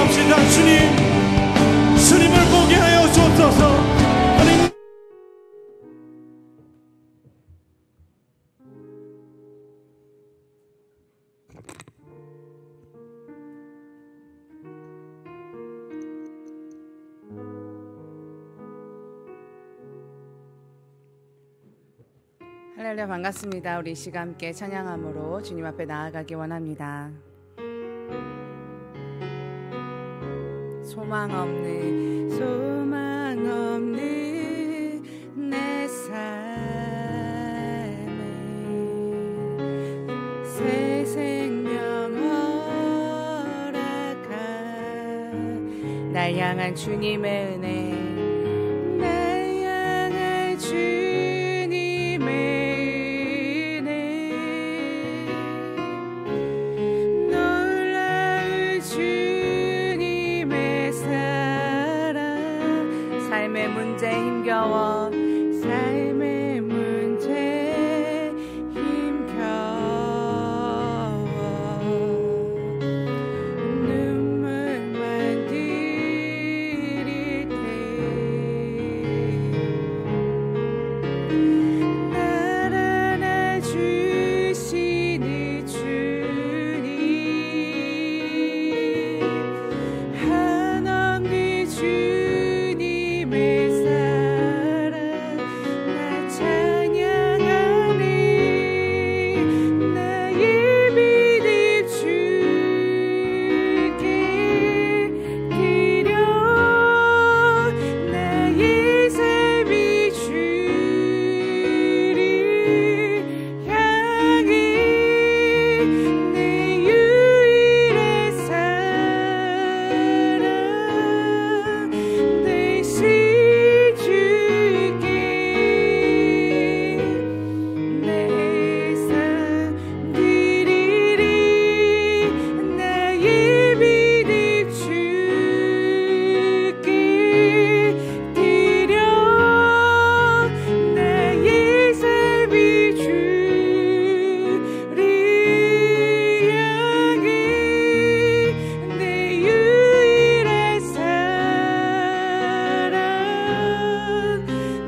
기도합시다. 주님을 보게 하여 주옵소서. 하나님, 할렐루야, 반갑습니다. 우리 이 시간 함께 찬양함으로 주님 앞에 나아가기 원합니다. 소망 없는 내 삶에 새 생명 허락한 날 향한 주님의 은혜, 삶의 문제 힘겨워 눈물만 들일 때 날 안아주시는 주님, 한없는 주님의 사랑 나 찬양하네. 나의 믿음 주께 드려, 나의 삶이 주를 향해 내 유일한 사랑 되신 주께 내 삶 드리리. 나의 믿음 주께 드려, 나의 삶이 주를 향해 내 유일한 사랑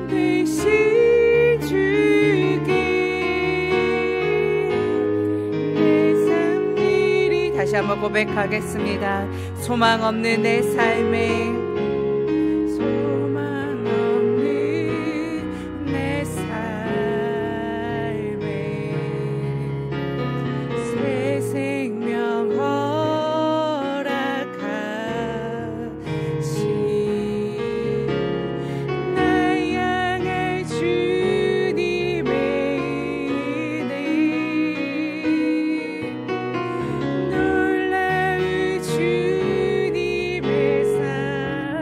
되신 주께 내 삶 드리. 다시 한번 고백하겠습니다. 소망 없는 내 삶에, 소망 없는 내 삶에 새 생명 허락하신 날 향할 주님의 은혜, 놀라운 주님의 사랑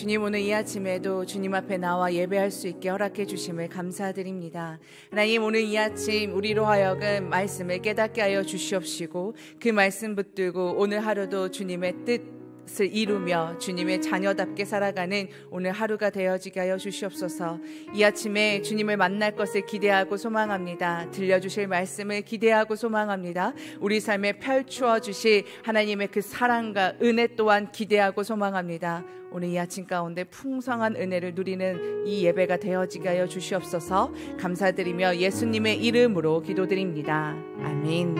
주님, 오늘 이 아침에도 주님 앞에 나와 예배할 수 있게 허락해 주심을 감사드립니다. 하나님, 오늘 이 아침 우리로 하여금 말씀을 깨닫게 하여 주시옵시고 그 말씀 붙들고 오늘 하루도 주님의 뜻을 이루며 주님의 자녀답게 살아가는 오늘 하루가 되어지게 하여 주시옵소서. 이 아침에 주님을 만날 것을 기대하고 소망합니다. 들려주실 말씀을 기대하고 소망합니다. 우리 삶에 펼추어 주실 하나님의 그 사랑과 은혜 또한 기대하고 소망합니다. 오늘 이 아침 가운데 풍성한 은혜를 누리는 이 예배가 되어지게 하여 주시옵소서. 감사드리며 예수님의 이름으로 기도드립니다. 아멘.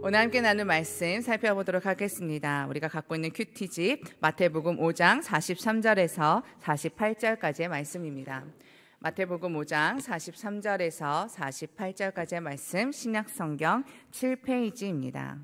오늘 함께 나눌 말씀 살펴보도록 하겠습니다. 우리가 갖고 있는 큐티집 마태복음 5장 43절에서 48절까지의 말씀입니다. 마태복음 5장 43절에서 48절까지의 말씀, 신약성경 7페이지입니다.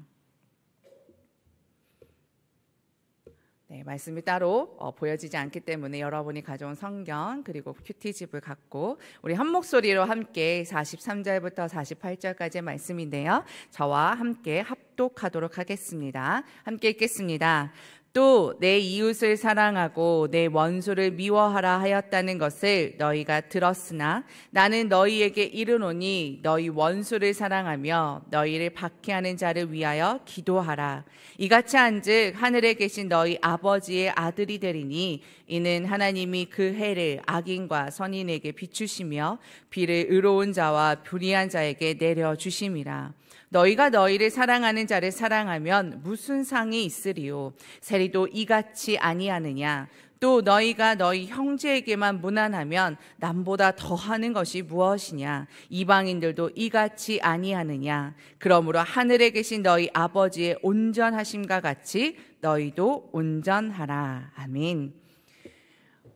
네, 말씀이 따로 보여지지 않기 때문에 여러분이 가져온 성경 그리고 큐티집을 갖고 우리 한 목소리로 함께 43절부터 48절까지의 말씀인데요, 저와 함께 합독하도록 하겠습니다. 함께 읽겠습니다. 또 내 이웃을 사랑하고 내 원수를 미워하라 하였다는 것을 너희가 들었으나 나는 너희에게 이르노니 너희 원수를 사랑하며 너희를 박해하는 자를 위하여 기도하라. 이같이 한즉 하늘에 계신 너희 아버지의 아들이 되리니 이는 하나님이 그 해를 악인과 선인에게 비추시며 비를 의로운 자와 불의한 자에게 내려주심이라. 너희가 너희를 사랑하는 자를 사랑하면 무슨 상이 있으리요? 세리도 이같이 아니하느냐? 또 너희가 너희 형제에게만 무난하면 남보다 더하는 것이 무엇이냐? 이방인들도 이같이 아니하느냐? 그러므로 하늘에 계신 너희 아버지의 온전하심과 같이 너희도 온전하라. 아멘.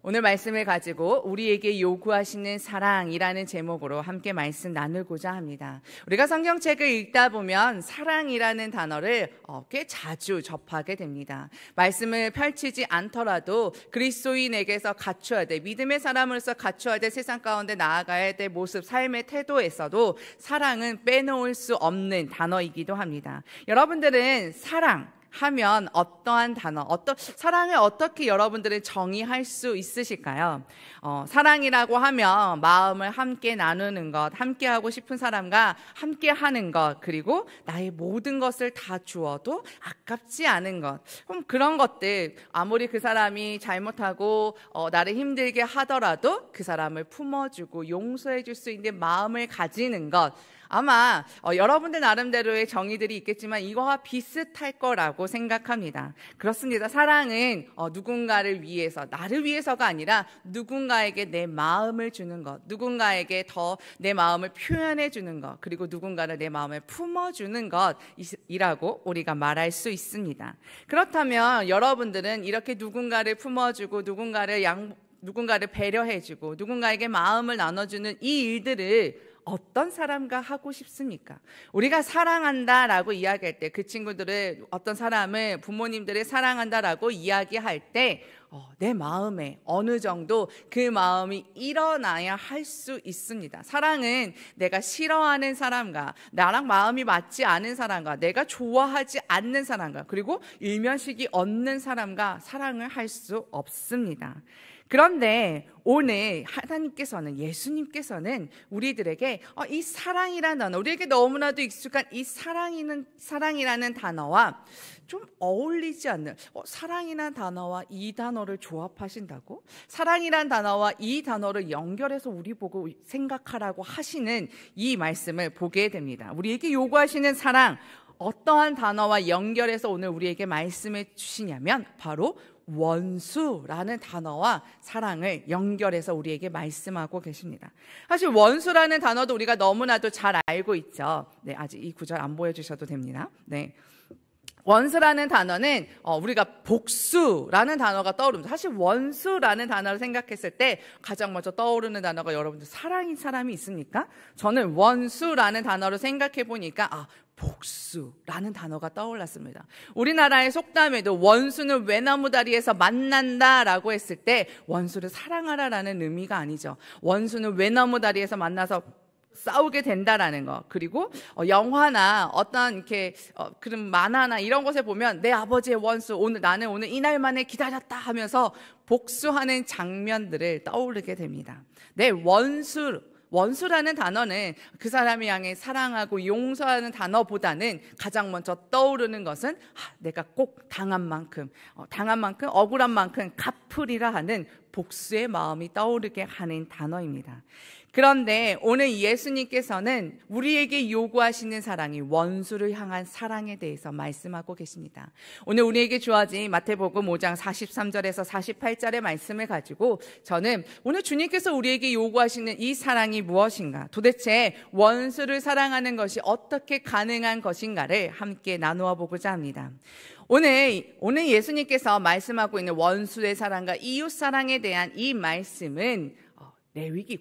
오늘 말씀을 가지고 우리에게 요구하시는 사랑이라는 제목으로 함께 말씀 나누고자 합니다. 우리가 성경책을 읽다 보면 사랑이라는 단어를 꽤 자주 접하게 됩니다. 말씀을 펼치지 않더라도 그리스도인에게서 갖춰야 돼, 믿음의 사람으로서 갖춰야 될 세상 가운데 나아가야 될 모습, 삶의 태도에서도 사랑은 빼놓을 수 없는 단어이기도 합니다. 여러분들은 사랑 하면 어떠한 단어, 사랑을 어떻게 여러분들은 정의할 수 있으실까요? 사랑이라고 하면 마음을 함께 나누는 것, 함께 하고 싶은 사람과 함께 하는 것, 그리고 나의 모든 것을 다 주어도 아깝지 않은 것. 그런 것들, 아무리 그 사람이 잘못하고 나를 힘들게 하더라도 그 사람을 품어주고 용서해 줄 수 있는 마음을 가지는 것. 아마 여러분들 나름대로의 정의들이 있겠지만 이거와 비슷할 거라고 생각합니다. 그렇습니다. 사랑은 누군가를 위해서, 나를 위해서가 아니라 누군가에게 내 마음을 주는 것, 누군가에게 더 내 마음을 표현해 주는 것, 그리고 누군가를 내 마음에 품어주는 것이라고 우리가 말할 수 있습니다. 그렇다면 여러분들은 이렇게 누군가를 품어주고 누군가를 배려해주고 누군가에게 마음을 나눠주는 이 일들을 어떤 사람과 하고 싶습니까? 우리가 사랑한다라고 이야기할 때, 그 친구들을, 어떤 사람을, 부모님들을 사랑한다라고 이야기할 때 내 마음에 어느 정도 그 마음이 일어나야 할 수 있습니다. 사랑은 내가 싫어하는 사람과, 나랑 마음이 맞지 않은 사람과, 내가 좋아하지 않는 사람과, 그리고 일면식이 없는 사람과 사랑을 할 수 없습니다. 그런데 오늘 하나님께서는, 예수님께서는 우리들에게 이 사랑이라는 단어, 우리에게 너무나도 익숙한 이 사랑이라는 단어와 좀 어울리지 않는, 사랑이라는 단어와 이 단어를 조합하신다고? 사랑이라는 단어와 이 단어를 연결해서 우리 보고 생각하라고 하시는 이 말씀을 보게 됩니다. 우리에게 요구하시는 사랑, 어떠한 단어와 연결해서 오늘 우리에게 말씀해 주시냐면 바로 원수라는 단어와 사랑을 연결해서 우리에게 말씀하고 계십니다. 사실 원수라는 단어도 우리가 너무나도 잘 알고 있죠. 네, 아직 이 구절 안 보여주셔도 됩니다. 네. 원수라는 단어는 우리가 복수라는 단어가 떠오릅니다. 사실 원수라는 단어를 생각했을 때 가장 먼저 떠오르는 단어가, 여러분들 사랑인 사람이 있습니까? 저는 원수라는 단어를 생각해 보니까 복수라는 단어가 떠올랐습니다. 우리나라의 속담에도 원수는 외나무다리에서 만난다라고 했을 때 원수를 사랑하라라는 의미가 아니죠. 원수는 외나무다리에서 만나서 싸우게 된다라는 거. 그리고 영화나 어떤 이렇게 그런 만화나 이런 것에 보면 내 아버지의 원수, 나는 오늘 이날만에 기다렸다 하면서 복수하는 장면들을 떠오르게 됩니다. 내 원수라는 단어는 그 사람을 향해 사랑하고 용서하는 단어보다는 가장 먼저 떠오르는 것은 내가 꼭 당한 만큼 억울한 만큼 갚으리라 하는 복수의 마음이 떠오르게 하는 단어입니다. 그런데 오늘 예수님께서는 우리에게 요구하시는 사랑이 원수를 향한 사랑에 대해서 말씀하고 계십니다. 오늘 우리에게 주어진 마태복음 5장 43절에서 48절의 말씀을 가지고 저는 오늘 주님께서 우리에게 요구하시는 이 사랑이 무엇인가, 도대체 원수를 사랑하는 것이 어떻게 가능한 것인가를 함께 나누어 보고자 합니다. 오늘 예수님께서 말씀하고 있는 원수의 사랑과 이웃 사랑에 대한 이 말씀은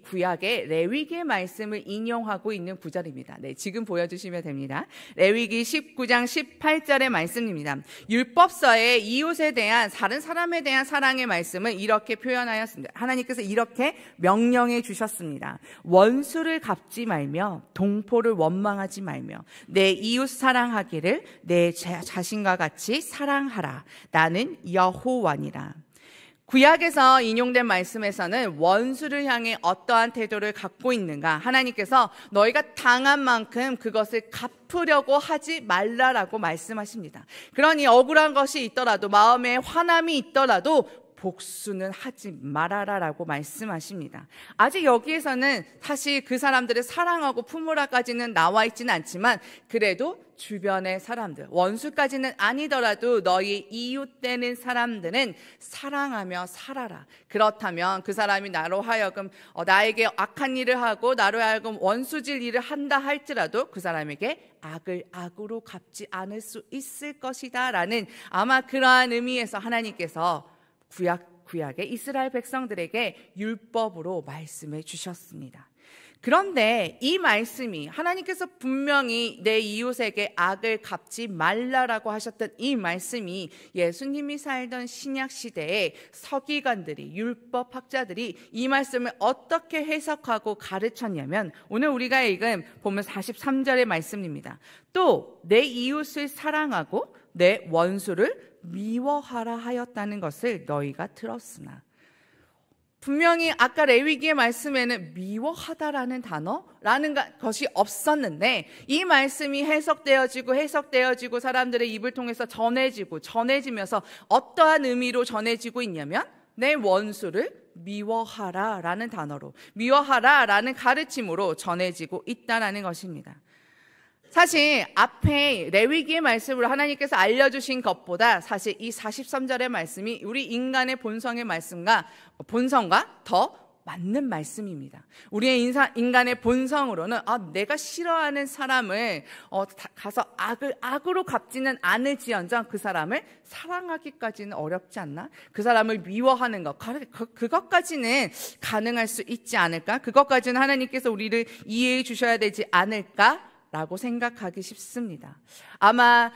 구약의 레위기의 말씀을 인용하고 있는 구절입니다. 네, 지금 보여주시면 됩니다. 레위기 19장 18절의 말씀입니다. 율법서에 이웃에 대한, 다른 사람에 대한 사랑의 말씀을 이렇게 표현하였습니다. 하나님께서 이렇게 명령해 주셨습니다. 원수를 갚지 말며 동포를 원망하지 말며 내 이웃 사랑하기를 내 자신과 같이 사랑하라. 나는 여호와니라. 구약에서 인용된 말씀에서는 원수를 향해 어떠한 태도를 갖고 있는가, 하나님께서 너희가 당한 만큼 그것을 갚으려고 하지 말라라고 말씀하십니다. 그러니 억울한 것이 있더라도, 마음에 화남이 있더라도 복수는 하지 말아라라고 말씀하십니다. 아직 여기에서는 사실 그 사람들을 사랑하고 품으라까지는 나와 있지는 않지만, 그래도 주변의 사람들, 원수까지는 아니더라도 너희 이웃 되는 사람들은 사랑하며 살아라. 그렇다면 그 사람이 나로 하여금 나에게 악한 일을 하고 나로 하여금 원수질 일을 한다 할지라도 그 사람에게 악을 악으로 갚지 않을 수 있을 것이다 라는, 아마 그러한 의미에서 하나님께서 구약의 이스라엘 백성들에게 율법으로 말씀해 주셨습니다. 그런데 이 말씀이, 하나님께서 분명히 내 이웃에게 악을 갚지 말라라고 하셨던 이 말씀이 예수님이 살던 신약 시대에 서기관들이, 율법학자들이 이 말씀을 어떻게 해석하고 가르쳤냐면, 오늘 우리가 읽은 보면 43절의 말씀입니다. 또 내 이웃을 사랑하고 내 원수를 미워하라 하였다는 것을 너희가 들었으나, 분명히 아까 레위기의 말씀에는 미워하다라는 단어라는 것이 없었는데, 이 말씀이 해석되어지고 사람들의 입을 통해서 전해지면서 어떠한 의미로 전해지고 있냐면, 내 원수를 미워하라라는 단어로, 미워하라라는 가르침으로 전해지고 있다라는 것입니다. 사실 앞에 레위기의 말씀으로 하나님께서 알려주신 것보다 사실 이 43절의 말씀이 우리 인간의 본성과 더 맞는 말씀입니다. 우리의 인간의 본성으로는 내가 싫어하는 사람을 가서 악으로 갚지는 않을지언정 그 사람을 사랑하기까지는 어렵지 않나? 그 사람을 미워하는 것, 그것까지는 가능할 수 있지 않을까? 그것까지는 하나님께서 우리를 이해해 주셔야 되지 않을까? 라고 생각하기 쉽습니다. 아마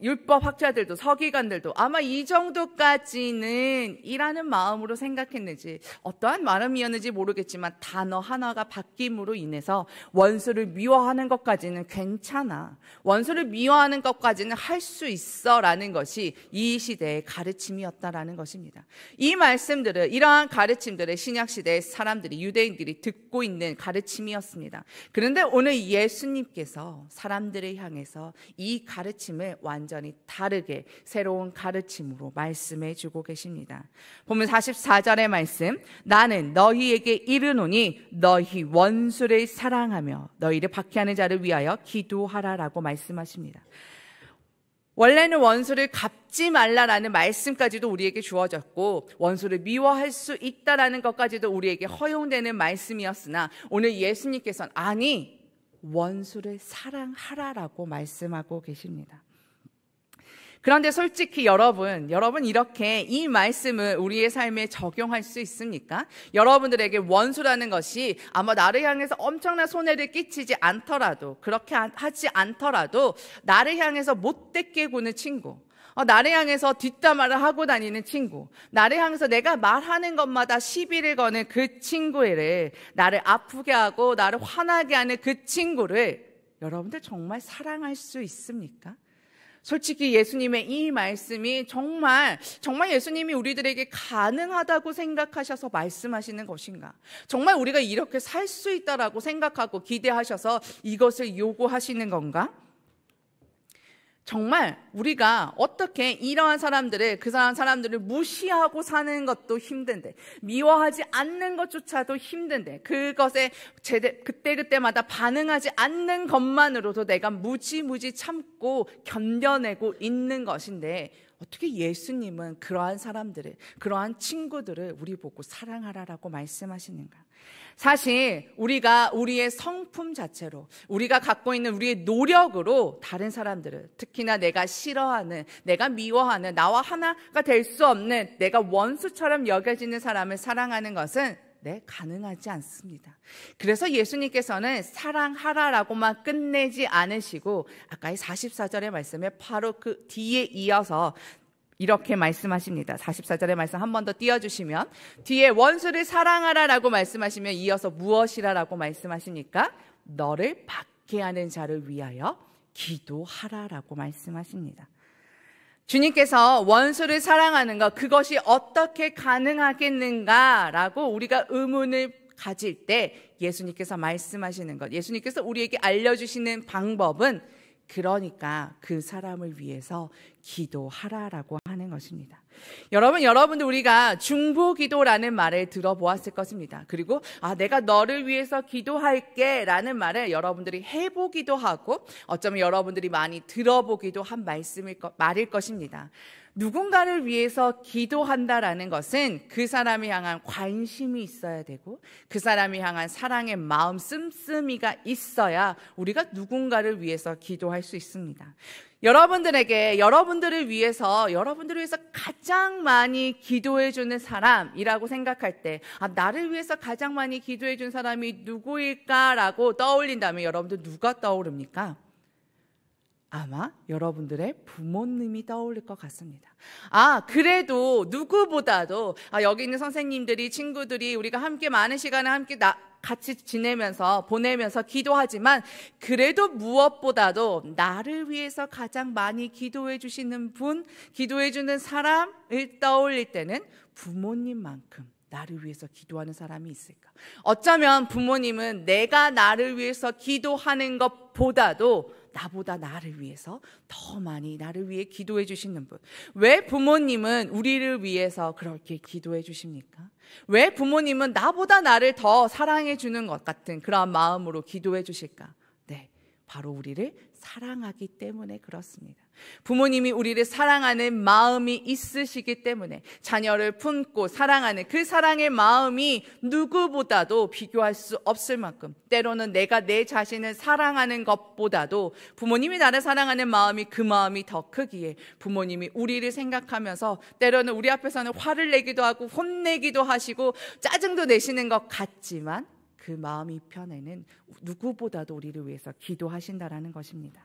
율법학자들도 서기관들도 아마 이 정도까지는 이라는 마음으로 생각했는지, 어떠한 마음이었는지 모르겠지만 단어 하나가 바뀜으로 인해서 원수를 미워하는 것까지는 괜찮아, 원수를 미워하는 것까지는 할 수 있어 라는 것이 이 시대의 가르침이었다라는 것입니다. 이 말씀들을, 이러한 가르침들을 신약시대의 사람들이, 유대인들이 듣고 있는 가르침이었습니다. 그런데 오늘 예수님께서 사람들을 향해서 이 가르침을 완전히 다르게 새로운 가르침으로 말씀해 주고 계십니다. 보면 44절의 말씀, 나는 너희에게 이르노니 너희 원수를 사랑하며 너희를 박해하는 자를 위하여 기도하라라고 말씀하십니다. 원래는 원수를 갚지 말라라는 말씀까지도 우리에게 주어졌고, 원수를 미워할 수 있다라는 것까지도 우리에게 허용되는 말씀이었으나, 오늘 예수님께서는 아니, 원수를 사랑하라라고 말씀하고 계십니다. 그런데 솔직히 여러분 이렇게 이 말씀을 우리의 삶에 적용할 수 있습니까? 여러분들에게 원수라는 것이 아마 나를 향해서 엄청난 손해를 끼치지 않더라도, 그렇게 하지 않더라도 나를 향해서 못되게 구는 친구, 나를 향해서 뒷담화를 하고 다니는 친구, 나를 향해서 내가 말하는 것마다 시비를 거는 그 친구를, 나를 아프게 하고 나를 화나게 하는 그 친구를 여러분들 정말 사랑할 수 있습니까? 솔직히 예수님의 이 말씀이 정말 예수님이 우리들에게 가능하다고 생각하셔서 말씀하시는 것인가? 정말 우리가 이렇게 살 수 있다라고 생각하고 기대하셔서 이것을 요구하시는 건가? 정말 우리가 어떻게 이러한 사람들을, 사람들을 무시하고 사는 것도 힘든데, 미워하지 않는 것조차도 힘든데, 그것에 그때마다 반응하지 않는 것만으로도 내가 무지무지 참고 견뎌내고 있는 것인데, 어떻게 예수님은 그러한 사람들을, 그러한 친구들을 우리 보고 사랑하라라고 말씀하시는가? 사실 우리가 우리의 성품 자체로, 우리가 갖고 있는 우리의 노력으로 다른 사람들을, 특히나 내가 싫어하는, 내가 미워하는, 나와 하나가 될 수 없는, 내가 원수처럼 여겨지는 사람을 사랑하는 것은 가능하지 않습니다. 그래서 예수님께서는 사랑하라라고만 끝내지 않으시고 아까의 44절의 말씀에 바로 그 뒤에 이어서 이렇게 말씀하십니다. 44절의 말씀 한 번 더 띄워주시면, 뒤에 원수를 사랑하라라고 말씀하시면 이어서 무엇이라라고 말씀하십니까? 너를 박해하는 자를 위하여 기도하라라고 말씀하십니다. 주님께서 원수를 사랑하는 것, 그것이 어떻게 가능하겠는가라고 우리가 의문을 가질 때 예수님께서 말씀하시는 것, 예수님께서 우리에게 알려주시는 방법은 그러니까 그 사람을 위해서 기도하라라고 하는 것입니다. 여러분들 우리가 중보기도라는 말을 들어보았을 것입니다. 그리고 내가 너를 위해서 기도할게 라는 말을 여러분들이 해보기도 하고 어쩌면 여러분들이 많이 들어보기도 한 말일 것입니다. 누군가를 위해서 기도한다라는 것은 그 사람을 향한 관심이 있어야 되고 그 사람을 향한 사랑의 마음 씀씀이가 있어야 우리가 누군가를 위해서 기도할 수 있습니다. 여러분들을 위해서 가장 많이 기도해주는 사람이라고 생각할 때 나를 위해서 가장 많이 기도해준 사람이 누구일까라고 떠올린다면 여러분들 누가 떠오릅니까? 아마 여러분들의 부모님이 떠올릴 것 같습니다. 그래도 누구보다도 여기 있는 선생님들이, 친구들이 우리가 함께 많은 시간을 함께 같이 보내면서 기도하지만 그래도 무엇보다도 나를 위해서 가장 많이 기도해 주시는 분, 기도해 주는 사람을 떠올릴 때는 부모님만큼 나를 위해서 기도하는 사람이 있을까? 어쩌면 부모님은 내가 나를 위해서 기도하는 것보다도 나보다 나를 위해서 더 많이 나를 위해 기도해 주시는 분. 왜 부모님은 우리를 위해서 그렇게 기도해 주십니까? 왜 부모님은 나보다 나를 더 사랑해 주는 것 같은 그런 마음으로 기도해 주실까? 바로 우리를 사랑하기 때문에 그렇습니다. 부모님이 우리를 사랑하는 마음이 있으시기 때문에 자녀를 품고 사랑하는 그 사랑의 마음이 누구보다도 비교할 수 없을 만큼, 때로는 내가 내 자신을 사랑하는 것보다도 부모님이 나를 사랑하는 마음이 그 마음이 더 크기에 부모님이 우리를 생각하면서 때로는 우리 앞에서는 화를 내기도 하고 혼내기도 하시고 짜증도 내시는 것 같지만 그 마음 이편에는 누구보다도 우리를 위해서 기도하신다라는 것입니다.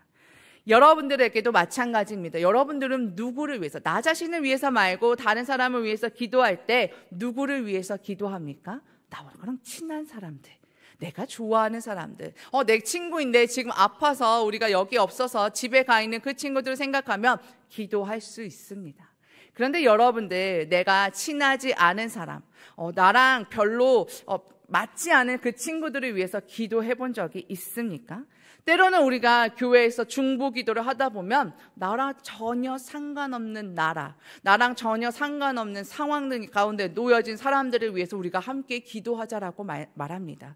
여러분들에게도 마찬가지입니다. 여러분들은 누구를 위해서, 나 자신을 위해서 말고 다른 사람을 위해서 기도할 때 누구를 위해서 기도합니까? 나랑 친한 사람들, 내가 좋아하는 사람들, 내 친구인데 지금 아파서 우리가 여기 없어서 집에 가 있는 그 친구들을 생각하면 기도할 수 있습니다. 그런데 여러분들, 내가 친하지 않은 사람, 나랑 별로 맞지 않은 그 친구들을 위해서 기도해 본 적이 있습니까? 때로는 우리가 교회에서 중보 기도를 하다 보면 나랑 전혀 상관없는 나랑 전혀 상관없는 상황 가운데 놓여진 사람들을 위해서 우리가 함께 기도하자라고 말합니다.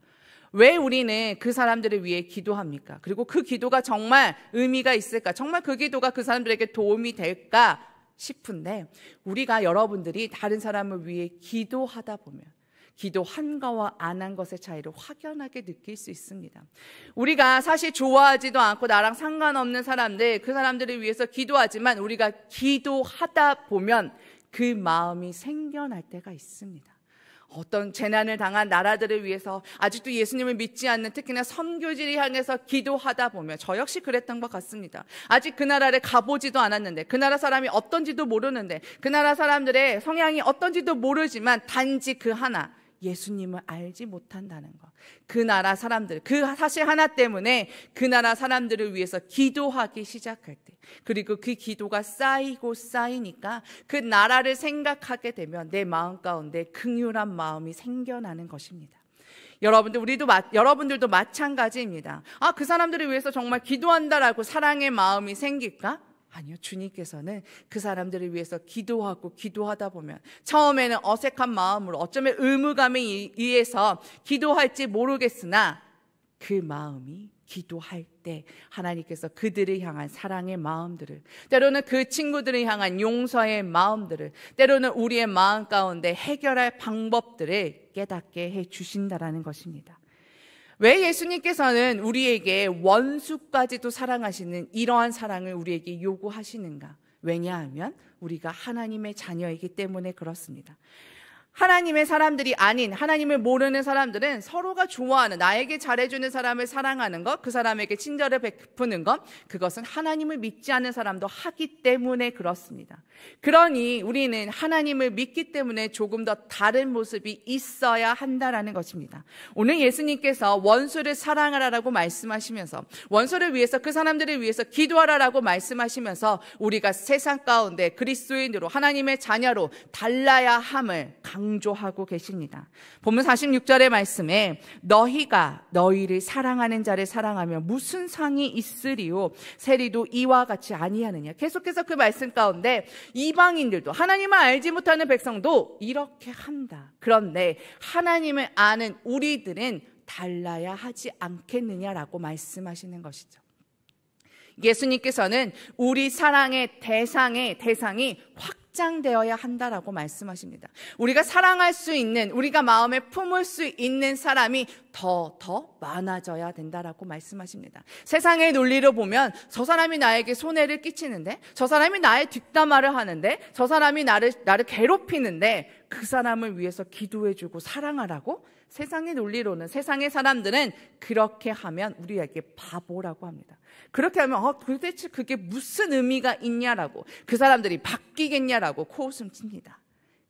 왜 우리는 그 사람들을 위해 기도합니까? 그리고 그 기도가 정말 의미가 있을까? 정말 그 기도가 그 사람들에게 도움이 될까 싶은데, 우리가 여러분들이 다른 사람을 위해 기도하다 보면 기도한 거와 안 한 것의 차이를 확연하게 느낄 수 있습니다. 우리가 사실 좋아하지도 않고 나랑 상관없는 사람들, 그 사람들을 위해서 기도하지만 우리가 기도하다 보면 그 마음이 생겨날 때가 있습니다. 어떤 재난을 당한 나라들을 위해서 아직도 예수님을 믿지 않는 특히나 선교지를 향해서 기도하다 보면 저 역시 그랬던 것 같습니다. 아직 그 나라를 가보지도 않았는데, 그 나라 사람이 어떤지도 모르는데, 그 나라 사람들의 성향이 어떤지도 모르지만 단지 그 하나, 예수님을 알지 못한다는 것. 그 나라 사람들, 그 사실 하나 때문에 그 나라 사람들을 위해서 기도하기 시작할 때, 그리고 그 기도가 쌓이고 쌓이니까 그 나라를 생각하게 되면 내 마음 가운데 긍휼한 마음이 생겨나는 것입니다. 여러분들도 마찬가지입니다. 그 사람들을 위해서 정말 기도한다라고 사랑의 마음이 생길까? 아니요. 주님께서는 그 사람들을 위해서 기도하다 보면 처음에는 어색한 마음으로, 어쩌면 의무감에 의해서 기도할지 모르겠으나 그 마음이 기도할 때 하나님께서 그들을 향한 사랑의 마음들을, 때로는 그 친구들을 향한 용서의 마음들을, 때로는 우리의 마음 가운데 해결할 방법들을 깨닫게 해 주신다라는 것입니다. 왜 예수님께서는 우리에게 원수까지도 사랑하시는 이러한 사랑을 우리에게 요구하시는가? 왜냐하면 우리가 하나님의 자녀이기 때문에 그렇습니다. 하나님의 사람들이 아닌, 하나님을 모르는 사람들은 서로가 좋아하는, 나에게 잘해주는 사람을 사랑하는 것, 그 사람에게 친절을 베푸는 것, 그것은 하나님을 믿지 않는 사람도 하기 때문에 그렇습니다. 그러니 우리는 하나님을 믿기 때문에 조금 더 다른 모습이 있어야 한다라는 것입니다. 오늘 예수님께서 원수를 사랑하라라고 말씀하시면서, 원수를 위해서, 그 사람들을 위해서 기도하라라고 말씀하시면서 우리가 세상 가운데 그리스도인으로, 하나님의 자녀로 달라야 함을 강조하고 계십니다. 본문 46절의 말씀에 너희가 너희를 사랑하는 자를 사랑하면 무슨 상이 있으리요? 세리도 이와 같이 아니하느냐? 계속해서 그 말씀 가운데 이방인들도, 하나님을 알지 못하는 백성도 이렇게 한다. 그런데 하나님을 아는 우리들은 달라야 하지 않겠느냐라고 말씀하시는 것이죠. 예수님께서는 우리 사랑의 대상이 확장되어야 한다라고 말씀하십니다. 우리가 사랑할 수 있는, 우리가 마음에 품을 수 있는 사람이 더 많아져야 된다라고 말씀하십니다. 세상의 논리로 보면 저 사람이 나에게 손해를 끼치는데, 저 사람이 나의 뒷담화를 하는데, 저 사람이 나를 괴롭히는데 그 사람을 위해서 기도해주고 사랑하라고? 세상의 논리로는, 세상의 사람들은 그렇게 하면 우리에게 바보라고 합니다. 그렇게 하면 도대체 그게 무슨 의미가 있냐라고, 그 사람들이 바뀌겠냐라고 코웃음 칩니다.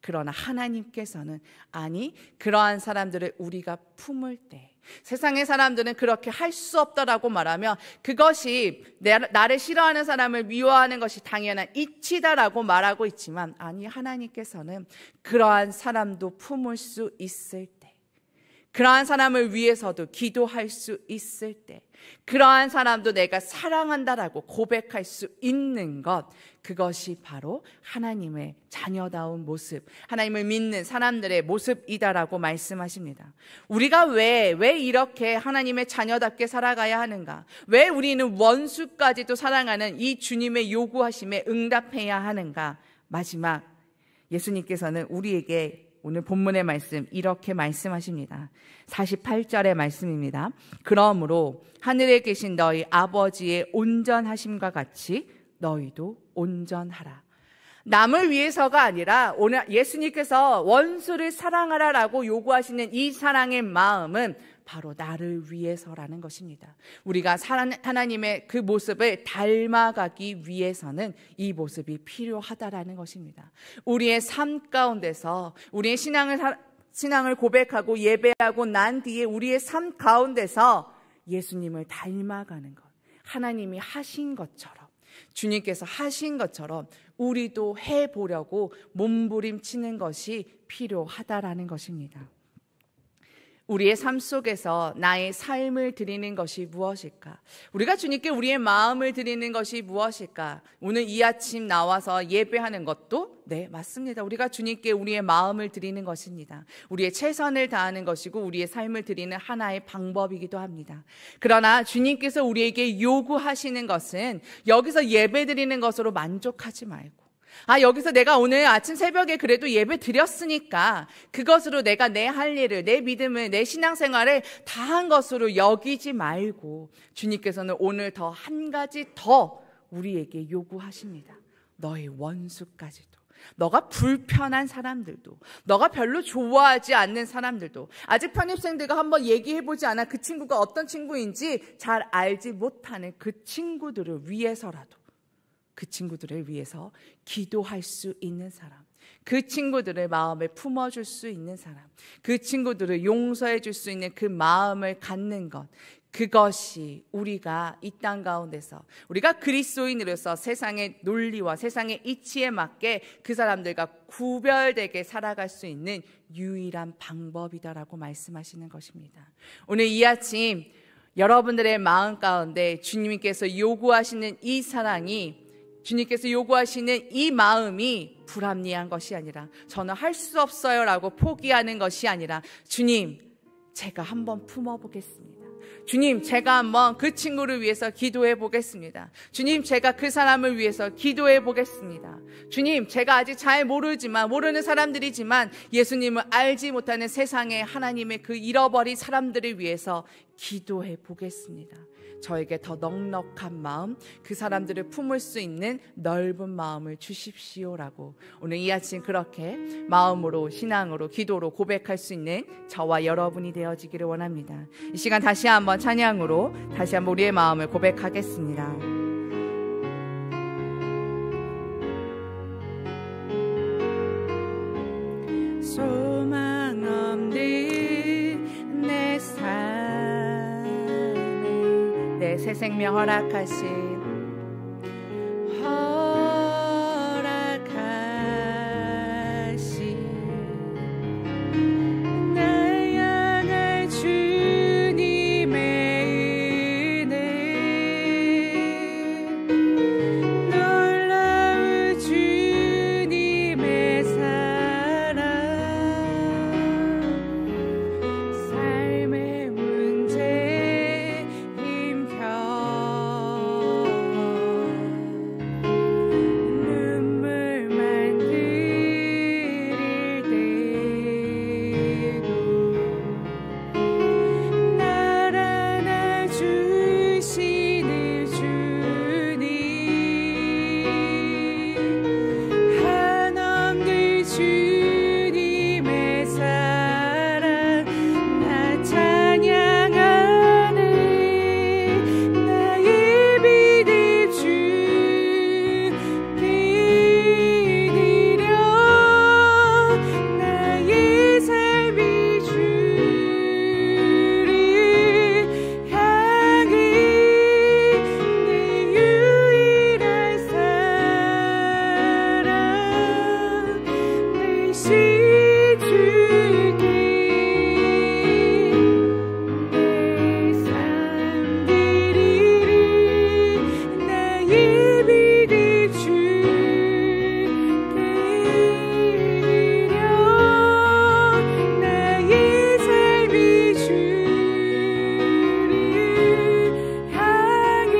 그러나 하나님께서는 아니, 그러한 사람들을 우리가 품을 때, 세상의 사람들은 그렇게 할 수 없다라고 말하며 그것이 나를 싫어하는 사람을 미워하는 것이 당연한 이치다라고 말하고 있지만, 아니, 하나님께서는 그러한 사람도 품을 수 있을 때, 그러한 사람을 위해서도 기도할 수 있을 때, 그러한 사람도 내가 사랑한다라고 고백할 수 있는 것, 그것이 바로 하나님의 자녀다운 모습, 하나님을 믿는 사람들의 모습이다라고 말씀하십니다. 우리가 왜 이렇게 하나님의 자녀답게 살아가야 하는가? 왜 우리는 원수까지도 사랑하는 이 주님의 요구하심에 응답해야 하는가? 마지막, 예수님께서는 우리에게 오늘 본문의 말씀 이렇게 말씀하십니다. 48절의 말씀입니다. 그러므로 하늘에 계신 너희 아버지의 온전하심과 같이 너희도 온전하라. 남을 위해서가 아니라 오늘 예수님께서 원수를 사랑하라라고 요구하시는 이 사랑의 마음은 바로 나를 위해서라는 것입니다. 우리가 하나님의 그 모습을 닮아가기 위해서는 이 모습이 필요하다라는 것입니다. 우리의 삶 가운데서 우리의 신앙을 고백하고 예배하고 난 뒤에 우리의 삶 가운데서 예수님을 닮아가는 것, 하나님이 하신 것처럼, 주님께서 하신 것처럼 우리도 해보려고 몸부림치는 것이 필요하다라는 것입니다. 우리의 삶 속에서 나의 삶을 드리는 것이 무엇일까? 우리가 주님께 우리의 마음을 드리는 것이 무엇일까? 오늘 이 아침 나와서 예배하는 것도 네, 맞습니다. 우리가 주님께 우리의 마음을 드리는 것입니다. 우리의 최선을 다하는 것이고 우리의 삶을 드리는 하나의 방법이기도 합니다. 그러나 주님께서 우리에게 요구하시는 것은 여기서 예배 드리는 것으로 만족하지 말고, 여기서 내가 오늘 아침 새벽에 그래도 예배 드렸으니까 그것으로 내가 내 할 일을, 내 믿음을, 내 신앙생활을 다한 것으로 여기지 말고 주님께서는 오늘 더 한 가지 더 우리에게 요구하십니다. 너의 원수까지도, 너가 불편한 사람들도, 너가 별로 좋아하지 않는 사람들도, 아직 편입생들과 한번 얘기해보지 않아 그 친구가 어떤 친구인지 잘 알지 못하는 그 친구들을 위해서라도, 그 친구들을 위해서 기도할 수 있는 사람, 그 친구들을 마음에 품어줄 수 있는 사람, 그 친구들을 용서해 줄 수 있는 그 마음을 갖는 것, 그것이 우리가 이 땅 가운데서 우리가 그리스도인으로서 세상의 논리와 세상의 이치에 맞게 그 사람들과 구별되게 살아갈 수 있는 유일한 방법이다라고 말씀하시는 것입니다. 오늘 이 아침 여러분들의 마음 가운데 주님께서 요구하시는 이 사랑이, 주님께서 요구하시는 이 마음이 불합리한 것이 아니라, 저는 할 수 없어요 라고 포기하는 것이 아니라, 주님, 제가 한번 품어보겠습니다. 주님, 제가 한번 그 친구를 위해서 기도해 보겠습니다. 주님, 제가 그 사람을 위해서 기도해 보겠습니다. 주님, 제가 아직 잘 모르는 사람들이지만 예수님을 알지 못하는 세상에 하나님의 그 잃어버린 사람들을 위해서 기도해 보겠습니다. 저에게 더 넉넉한 마음, 그 사람들을 품을 수 있는 넓은 마음을 주십시오라고 오늘 이 아침 그렇게 마음으로, 신앙으로, 기도로 고백할 수 있는 저와 여러분이 되어지기를 원합니다. 이 시간 다시 한번 찬양으로 다시 한번 우리의 마음을 고백하겠습니다. 소망 없는 내 삶, 내 새 생명 허락하신 날 향할 주님의 은혜, 놀라운 주님의 사랑, 삶의 문제 눈물만 흐릴 때도 날 안아주시는 주님, 한없는 주님의 사랑 나 찬양하네. 나의 믿음 주께 드려, 나의 삶이 주를 향해 내 유일한 사랑 되신 주께 내 삶 드리리. 나의 믿음 주께 드려, 나의 삶이 주를 향해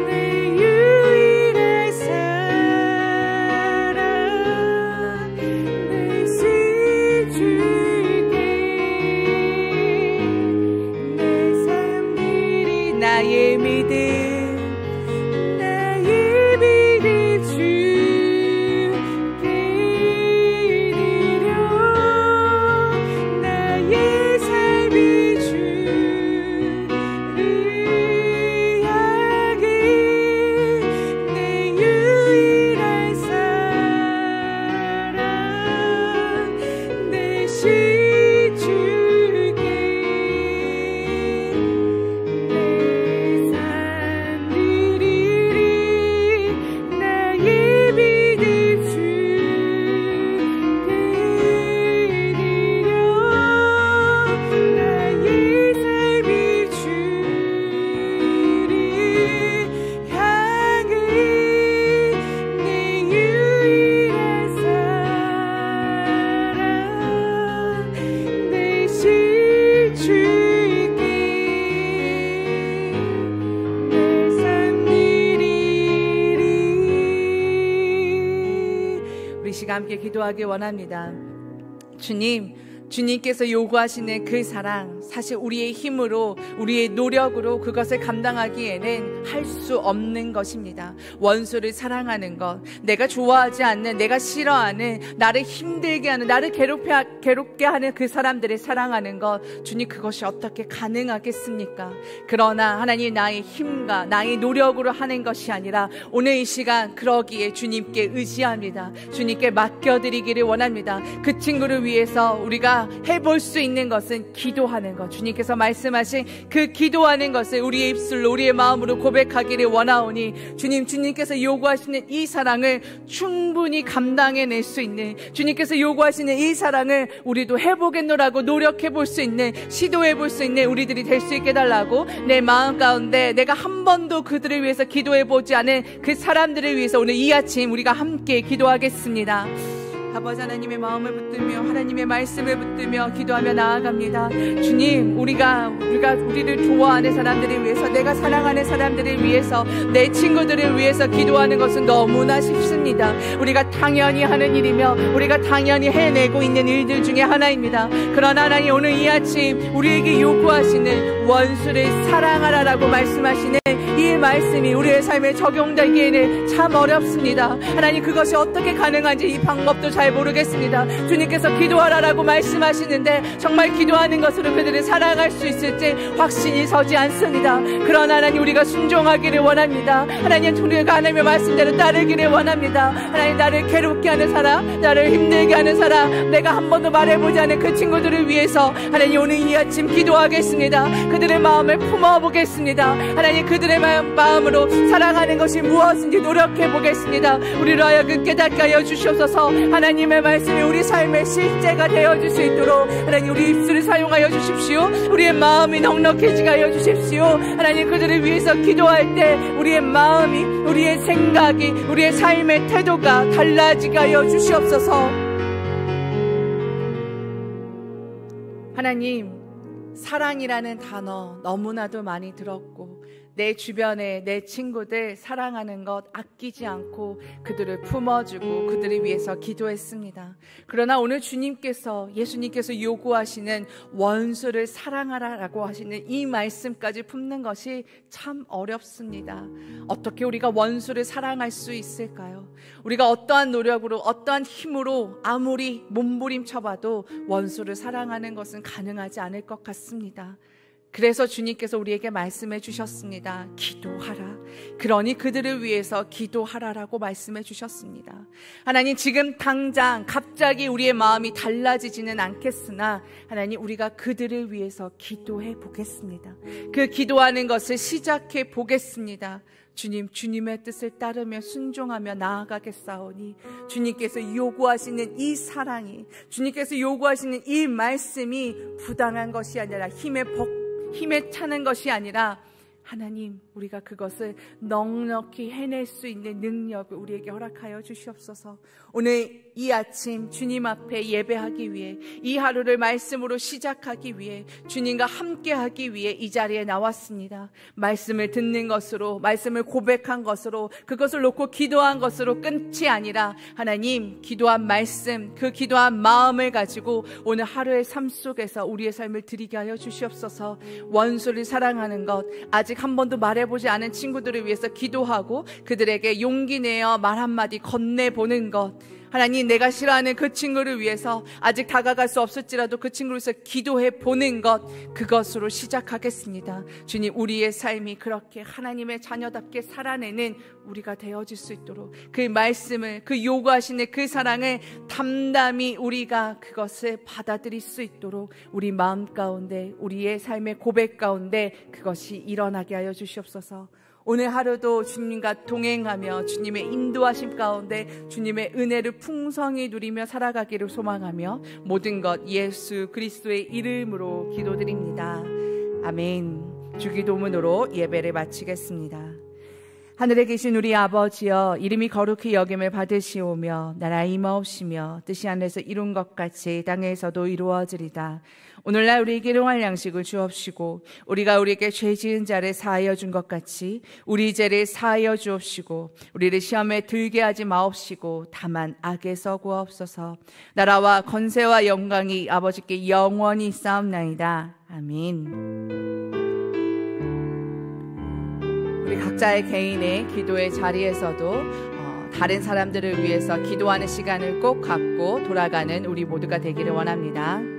내 유일한 사랑 되신 주께 내 삶 드리. 나의 믿음, 나의 믿음 주께 드려, 나의 삶이 주를 향해 내 유일한 사랑 되신 주께 내 삶 드리리. 나의 믿음 주께 드려, 나의 삶이 주를 향해 내 유일한 사랑 되신 주께 내 삶 드리리. 우리 시간 함께 기도하기 원합니다. 주님, 주님께서 요구하시는 그 사랑, 사실 우리의 힘으로, 우리의 노력으로 그것을 감당하기에는 할 수 없는 것입니다. 원수를 사랑하는 것, 내가 좋아하지 않는, 내가 싫어하는, 나를 힘들게 하는, 나를 괴롭게 하는 그 사람들을 사랑하는 것, 주님 그것이 어떻게 가능하겠습니까? 그러나 하나님, 나의 힘과 나의 노력으로 하는 것이 아니라 오늘 이 시간 그러기에 주님께 의지합니다. 주님께 맡겨드리기를 원합니다. 그 친구를 위해서 우리가 해볼 수 있는 것은 기도하는 것, 주님께서 말씀하신 그 기도하는 것을 우리의 입술로, 우리의 마음으로 고백하기를 원하오니, 주님께서 요구하시는 이 사랑을 충분히 감당해낼 수 있는, 주님께서 요구하시는 이 사랑을 우리도 해보겠노라고 노력해볼 수 있는, 시도해볼 수 있는 우리들이 될 수 있게 달라고, 내 마음 가운데 내가 한 번도 그들을 위해서 기도해보지 않은 그 사람들을 위해서 오늘 이 아침 우리가 함께 기도하겠습니다. 아버지 하나님의 마음을 붙들며 하나님의 말씀을 붙들며 기도하며 나아갑니다. 주님, 우리를 좋아하는 사람들을 위해서, 내가 사랑하는 사람들을 위해서, 내 친구들을 위해서 기도하는 것은 너무나 쉽습니다. 우리가 당연히 하는 일이며 우리가 당연히 해내고 있는 일들 중에 하나입니다. 그러나 하나님, 오늘 이 아침 우리에게 요구하시는 원수를 사랑하라라고 말씀하시는 이 말씀이 우리의 삶에 적용되기에는 참 어렵습니다. 하나님, 그것이 어떻게 가능한지 이 방법도 잘 모르겠습니다. 주님께서 기도하라라고 말씀하시는데 정말 기도하는 것으로 그들을 사랑할 수 있을지 확신이 서지 않습니다. 그러나 하나님, 우리가 순종하기를 원합니다. 하나님, 우리가 하나님의 말씀대로 따르기를 원합니다. 하나님, 나를 괴롭게 하는 사람, 나를 힘들게 하는 사람, 내가 한 번도 말해보지 않은 그 친구들을 위해서 하나님, 오늘 이 아침 기도하겠습니다. 그들의 마음을 품어보겠습니다. 하나님, 그들의 마음으로 사랑하는 것이 무엇인지 노력해보겠습니다. 우리로 하여금 깨닫게 하여 주시옵소서. 하나님의 말씀이 우리 삶의 실제가 되어줄 수 있도록 하나님, 우리 입술을 사용하여 주십시오. 우리의 마음이 넉넉해지게 하여 주십시오. 하나님, 그들을 위해서 기도할 때 우리의 마음이, 우리의 생각이, 우리의 삶의 태도가 달라지게 하여 주시옵소서. 하나님, 사랑이라는 단어 너무나도 많이 들었고, 내 주변에 내 친구들 사랑하는 것 아끼지 않고 그들을 품어주고 그들을 위해서 기도했습니다. 그러나 오늘 예수님께서 요구하시는 원수를 사랑하라라고 하시는 이 말씀까지 품는 것이 참 어렵습니다. 어떻게 우리가 원수를 사랑할 수 있을까요? 우리가 어떠한 노력으로, 어떠한 힘으로 아무리 몸부림쳐봐도 원수를 사랑하는 것은 가능하지 않을 것 같습니다. 그래서 주님께서 우리에게 말씀해 주셨습니다. 기도하라. 그러니 그들을 위해서 기도하라라고 말씀해 주셨습니다. 하나님, 지금 당장 갑자기 우리의 마음이 달라지지는 않겠으나 하나님, 우리가 그들을 위해서 기도해 보겠습니다. 그 기도하는 것을 시작해 보겠습니다. 주님의 뜻을 따르며 순종하며 나아가겠사오니, 주님께서 요구하시는 이 사랑이, 주님께서 요구하시는 이 말씀이 부당한 것이 아니라 힘에 차는 것이 아니라 하나님, 우리가 그것을 넉넉히 해낼 수 있는 능력을 우리에게 허락하여 주시옵소서. 오늘 이 아침 주님 앞에 예배하기 위해, 이 하루를 말씀으로 시작하기 위해, 주님과 함께하기 위해 이 자리에 나왔습니다. 말씀을 듣는 것으로, 말씀을 고백한 것으로, 그것을 놓고 기도한 것으로 끝이 아니라 하나님, 기도한 말씀, 그 기도한 마음을 가지고 오늘 하루의 삶 속에서 우리의 삶을 드리게 하여 주시옵소서. 원수를 사랑하는 것, 아직 한 번도 말해보지 않은 친구들을 위해서 기도하고 그들에게 용기 내어 말 한마디 건네보는 것, 하나님, 내가 싫어하는 그 친구를 위해서 아직 다가갈 수 없을지라도 그 친구를 위해서 기도해 보는 것, 그것으로 시작하겠습니다. 주님, 우리의 삶이 그렇게 하나님의 자녀답게 살아내는 우리가 되어질 수 있도록 그 말씀을, 그 요구하시는 그 사랑을 담담히 우리가 그것을 받아들일 수 있도록 우리 마음 가운데, 우리의 삶의 고백 가운데 그것이 일어나게 하여 주시옵소서. 오늘 하루도 주님과 동행하며 주님의 인도하심 가운데 주님의 은혜를 풍성히 누리며 살아가기를 소망하며 모든 것 예수 그리스도의 이름으로 기도드립니다. 아멘. 주기도문으로 예배를 마치겠습니다. 하늘에 계신 우리 아버지여, 이름이 거룩히 여김을 받으시오며 나라 임하옵시며 뜻이 하늘에서 이룬 것 같이 땅에서도 이루어지리다. 오늘날 우리에게 일용할 양식을 주옵시고 우리가 우리에게 죄 지은 자를 사하여 준 것 같이 우리 죄를 사하여 주옵시고 우리를 시험에 들게 하지 마옵시고 다만 악에서 구하옵소서. 나라와 권세와 영광이 아버지께 영원히 있사옵나이다. 아멘. 우리 각자의 개인의 기도의 자리에서도 다른 사람들을 위해서 기도하는 시간을 꼭 갖고 돌아가는 우리 모두가 되기를 원합니다.